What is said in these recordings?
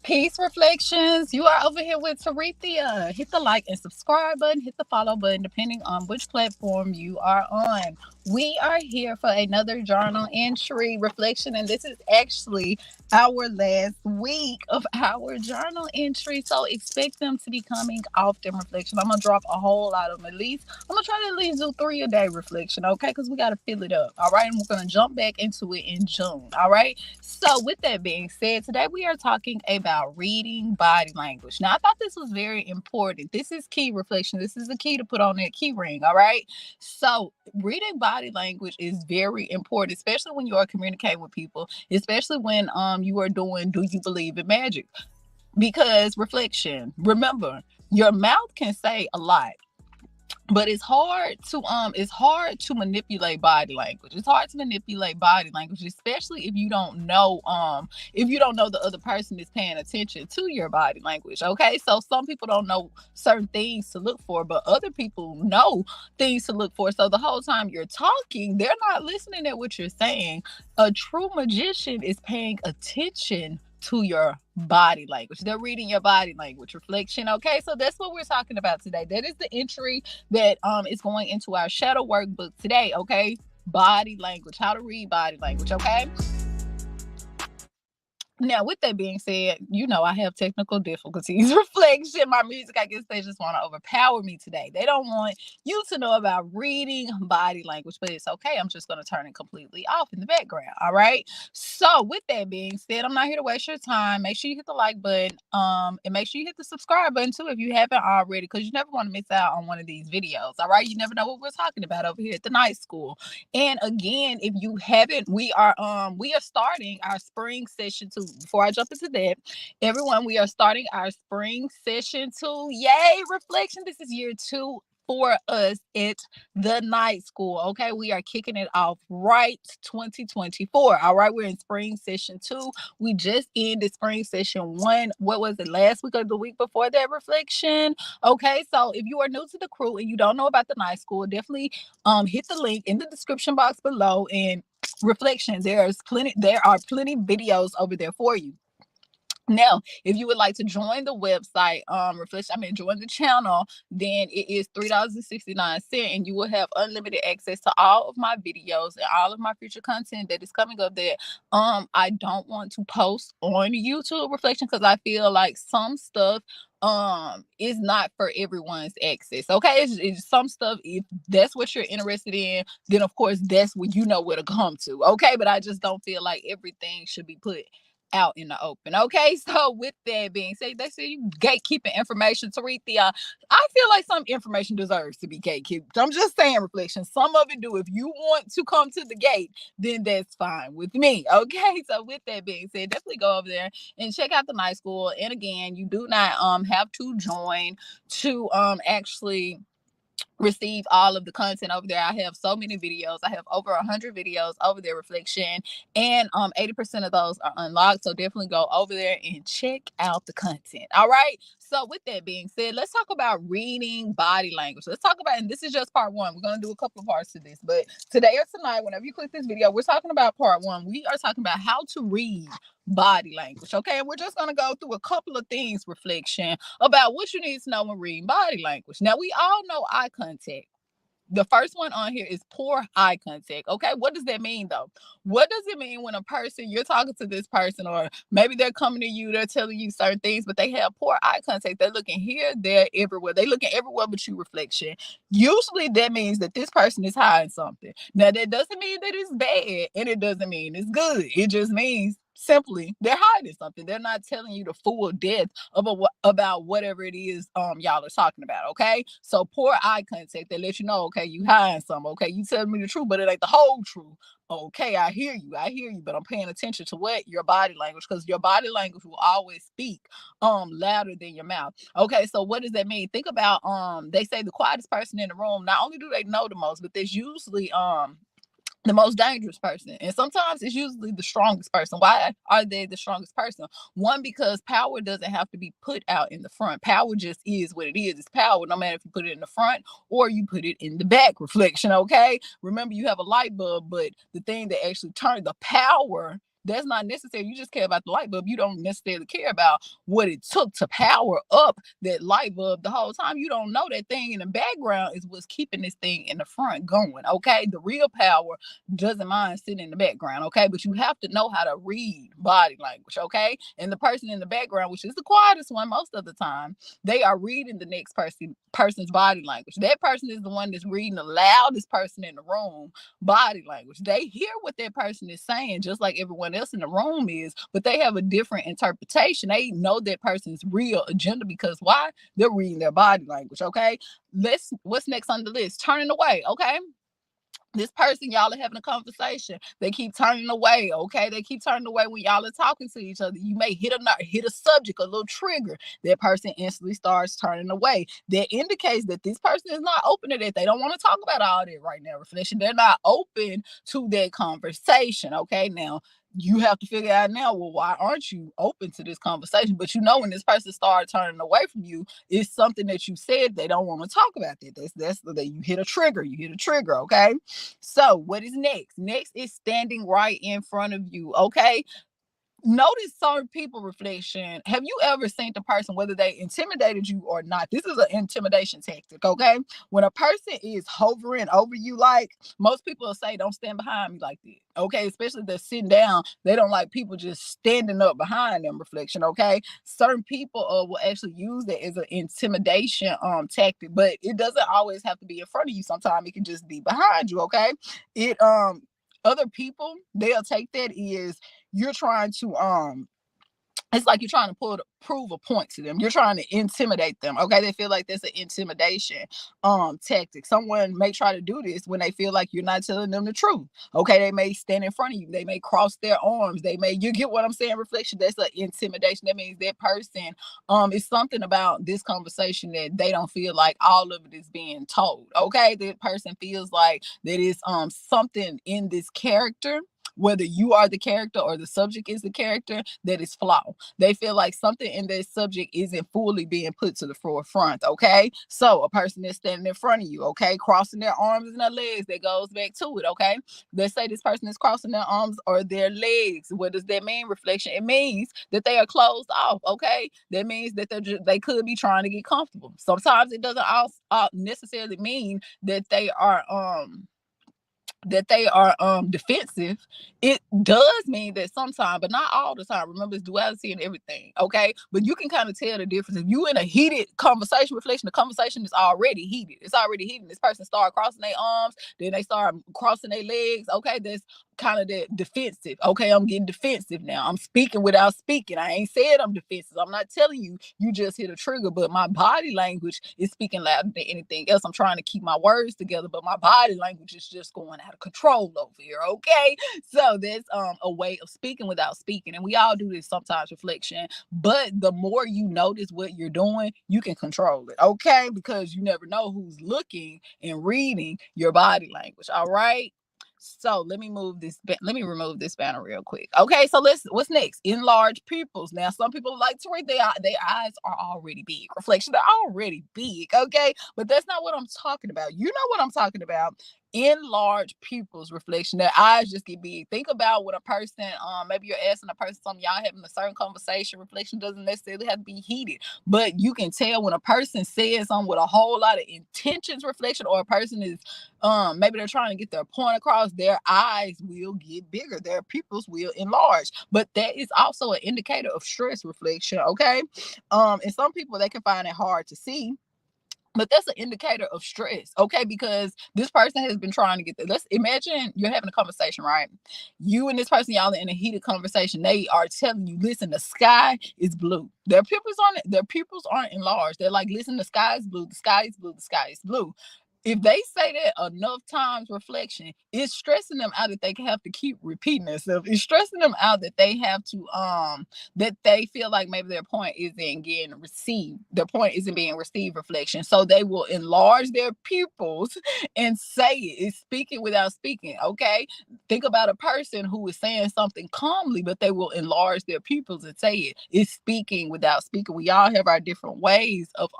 Peace reflections. You are over here with Tarithia. Hit the like and subscribe button, hit the follow button, depending on which platform you are on. We are here for another journal entry reflection, and this is actually our last week of our journal entry. So expect them to be coming often reflection. I'm gonna drop a whole lot of them at least. I'm gonna try to at least do 3 a day reflection, okay? Because we gotta fill it up. All right, and we're gonna jump back into it in June. All right. So, with that being said, today we are talking about reading body language. Now, I thought this was very important. This is key reflection. This is the key to put on that key ring. All right. So, reading body language is very important, especially when you are communicating with people, especially when you are doing do you believe in magic? Because reflection, remember, your mouth can say a lot, but it's hard to manipulate body language. It's hard to manipulate body language, especially if you don't know the other person is paying attention to your body language. Okay, so some people don't know certain things to look for, but other people know things to look for. So the whole time you're talking, they're not listening at what you're saying. A true magician is paying attention to your body language. They're reading your body language reflection. Okay, so that's what we're talking about today. That is the entry that is going into our shadow workbook today. Okay, body language, how to read body language. Okay. Now, with that being said, I have technical difficulties. Reflection, my music, I guess they just want to overpower me today. They don't want you to know about reading body language, but it's okay. I'm just going to turn it completely off in the background. All right. So, with that being said, I'm not here to waste your time. Make sure you hit the like button, and make sure you hit the subscribe button too if you haven't already, because you never want to miss out on one of these videos. All right. You never know what we're talking about over here at the night school. And again, if you haven't, we are starting our spring session 2. Before I jump into that, everyone, we are starting our spring session 2. Yay, reflection. This is year 2 for us at the night school. Okay, we are kicking it off right 2024. All right, we're in spring session 2. We just ended spring session 1. What was it, last week or the week before that, reflection? Okay, so if you are new to the crew and you don't know about the night school, definitely hit the link in the description box below. And reflection, there are plenty videos over there for you. Now, if you would like to join the website, join the channel, then it is $3.69, and you will have unlimited access to all of my videos and all of my future content that is coming up there. I don't want to post on YouTube reflection because I feel like some stuff is not for everyone's access. Okay, it's some stuff, if that's what you're interested in, then of course that's what you know where to come to. Okay, but I just don't feel like everything should be put out in the open. Okay, so with that being said, they say you gatekeeping information. Tarithia, I feel like some information deserves to be gatekept. I'm just saying, reflection. Some of it do. If you want to come to the gate, then that's fine with me. Okay, so with that being said, definitely go over there and check out the night school. And again, you do not have to join to actually receive all of the content over there. I have so many videos. I have over 100 videos over there, reflection, and 80% of those are unlocked. So definitely go over there and check out the content. All right. So with that being said, let's talk about reading body language. Let's talk about, and this is just part 1. We're going to do a couple of parts to this, but today or tonight, whenever you click this video, we're talking about part 1. We are talking about how to read body language. Okay, and we're just going to go through a couple of things, reflection, about what you need to know when reading body language. Now, we all know eye contact. The first one on here is poor eye contact. Okay, what does that mean though? What does it mean when a person, you're talking to this person, or maybe they're coming to you, they're telling you certain things, but they have poor eye contact? They're looking here, there, everywhere. They looking everywhere but you, reflection. Usually that means that this person is hiding something. Now that doesn't mean that it's bad, and it doesn't mean it's good. It just means simply they're hiding something. They're not telling you the full depth about whatever it is y'all are talking about. Okay, so poor eye contact, they let you know, okay, you hiding something. Okay, you telling me the truth, but it ain't the whole truth. Okay, I hear you, but I'm paying attention to what your body language, because your body language will always speak louder than your mouth. Okay, so what does that mean? Think about they say the quietest person in the room, not only do they know the most, but there's usually the most dangerous person. And sometimes it's usually the strongest person. Why are they the strongest person? One, because power doesn't have to be put out in the front. Power just is what it is. It's power, no matter if you put it in the front or you put it in the back, reflection. Okay. Remember, you have a light bulb, but the thing that actually turns the power That's not necessary. You just care about the light bulb. You don't necessarily care about what it took to power up that light bulb the whole time. You don't know that thing in the background is what's keeping this thing in the front going. Okay. The real power doesn't mind sitting in the background. Okay. But you have to know how to read body language. Okay. And the person in the background, which is the quietest one most of the time, they are reading the next person's body language. That person is the one that's reading the loudest person in the room body language. They hear what that person is saying just like everyone else in the room is, but they have a different interpretation. They know that person's real agenda because why? They're reading their body language. Okay. What's next on the list? Turning away. Okay. This person, y'all are having a conversation. They keep turning away. Okay. They keep turning away when y'all are talking to each other. You may hit a subject, a little trigger. That person instantly starts turning away. That indicates that this person is not open to that. They don't want to talk about all that right now. Reflection. They're not open to that conversation. Okay. Now, you have to figure out now, well, why aren't you open to this conversation? But when this person started turning away from you, it's something that you said they don't want to talk about that. That's that you hit a trigger. You hit a trigger, okay? So what is next? Next is standing right in front of you, okay? Notice certain people, reflection. Have you ever seen the person, whether they intimidated you or not? This is an intimidation tactic, okay? When a person is hovering over you, like most people will say, don't stand behind me like that, okay? Especially if they're sitting down, they don't like people just standing up behind them, reflection, okay? Certain people will actually use that as an intimidation tactic, but it doesn't always have to be in front of you. Sometimes it can just be behind you, okay? It Other people, they'll take that is you're trying to it's like you're trying to prove a point to them. You're trying to intimidate them. Okay. They feel like that's an intimidation tactic. Someone may try to do this when they feel like you're not telling them the truth. Okay. They may stand in front of you. They may cross their arms. You get what I'm saying? Reflection. That's an intimidation. That means that person is something about this conversation that they don't feel like all of it is being told. Okay. That person feels like that is something in this character, whether you are the character or the subject is the character, that is flawed. They feel like something in their subject isn't fully being put to the forefront. Okay. So a person that's standing in front of you, okay, crossing their arms and their legs, that goes back to it. Okay. Let's say this person is crossing their arms or their legs. What does that mean? Reflection. It means that they are closed off. Okay. That means that they could be trying to get comfortable. Sometimes it doesn't necessarily mean that they are defensive. It does mean that sometimes, but not all the time. Remember, it's duality and everything. Okay. But you can kind of tell the difference. If you in a heated conversation, reflection, the conversation is already heated. It's already heated. This person start crossing their arms, then they start crossing their legs. Okay. That's kind of that defensive. Okay. I'm getting defensive now. I'm speaking without speaking. I ain't said I'm defensive. I'm not telling you, you just hit a trigger, but my body language is speaking louder than anything else. I'm trying to keep my words together, but my body language is just going out of control over here. Okay. So that's a way of speaking without speaking. And we all do this sometimes, reflection. But the more you notice what you're doing, you can control it. Okay. Because you never know who's looking and reading your body language. All right. So let me remove this banner real quick. Okay, so what's next? Enlarge pupils. Now, some people like to read their eyes are already big. Reflection, they're already big. Okay, but that's not what I'm talking about. You know what I'm talking about. Enlarge pupils, reflection. Their eyes just get big. Think about when a person, maybe you're asking a person something, y'all having a certain conversation. Reflection doesn't necessarily have to be heated, but you can tell when a person says something with a whole lot of intentions, reflection, or a person is maybe they're trying to get their point across, their eyes will get bigger, their pupils will enlarge. But that is also an indicator of stress, reflection. Okay. And some people, they can find it hard to see, but that's an indicator of stress, okay? Because this person has been trying to get there. Let's imagine you're having a conversation, right? You and this person, y'all are in a heated conversation. They are telling you, listen, the sky is blue. Their pupils aren't enlarged. They're like, listen, the sky is blue, the sky is blue, the sky is blue. If they say that enough times, reflection, it's stressing them out that they have to keep repeating themselves. It's stressing them out that they have to that they feel like maybe their point isn't getting received. Their point isn't being received, reflection. So they will enlarge their pupils and say it. It's speaking without speaking. Okay. Think about a person who is saying something calmly, but they will enlarge their pupils and say it. It's speaking without speaking. We all have our different ways of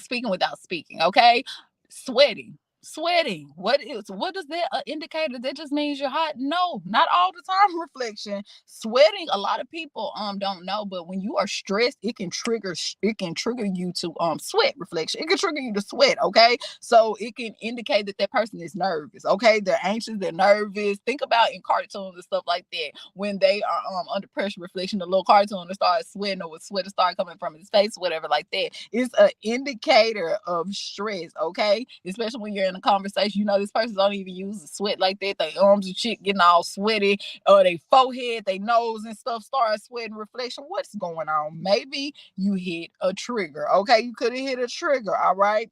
speaking without speaking. Okay. Sweating. Sweating. What does that indicate? That just means you're hot? No, not all the time. Reflection. Sweating, a lot of people don't know, but when you are stressed, it can trigger you to sweat. Reflection. It can trigger you to sweat, okay? So it can indicate that that person is nervous, okay? They're anxious, they're nervous. Think about in cartoons and stuff like that when they are under pressure. Reflection, the little cartoon that starts sweating or with sweat start coming from his face, whatever like that. It's an indicator of stress, okay? Especially when you're in a conversation, this person don't even use the sweat like that. Their arms and shit getting all sweaty, or their forehead, their nose and stuff start sweating. Reflection, what's going on? Maybe you hit a trigger, okay? You could have hit a trigger, all right?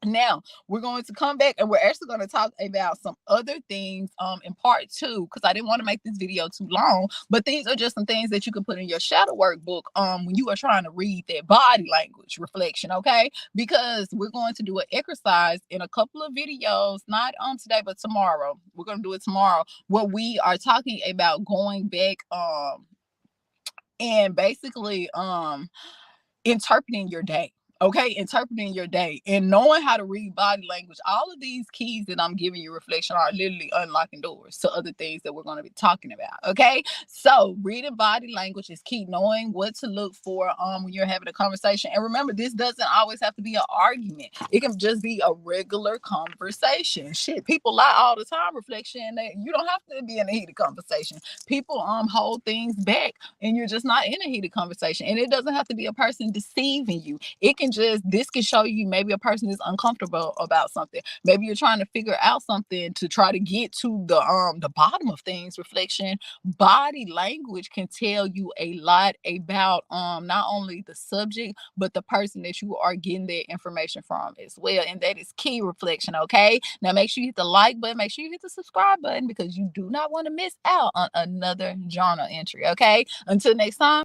Now we're going to come back and we're actually going to talk about some other things in part two, because I didn't want to make this video too long, but these are just some things that you can put in your shadow workbook when you are trying to read that body language. Reflection, okay? Because we're going to do an exercise in a couple of videos, not today but tomorrow. We're going to do it tomorrow, where we are talking about going back and basically interpreting your day. Okay, interpreting your day and knowing how to read body language. All of these keys that I'm giving you, reflection, are literally unlocking doors to other things that we're going to be talking about. Okay, so reading body language is key. Knowing what to look for when you're having a conversation. And remember, this doesn't always have to be an argument. It can just be a regular conversation. Shit, people lie all the time. Reflection. You don't have to be in a heated conversation. People hold things back, and you're just not in a heated conversation. And it doesn't have to be a person deceiving you. This can show you maybe a person is uncomfortable about something. Maybe you're trying to figure out something to try to get to the bottom of things. Reflection. Body language can tell you a lot about not only the subject but the person that you are getting that information from as well. And that is key. Reflection. Okay, now make sure you hit the like button, make sure you hit the subscribe button, because you do not want to miss out on another journal entry. Okay, until next time.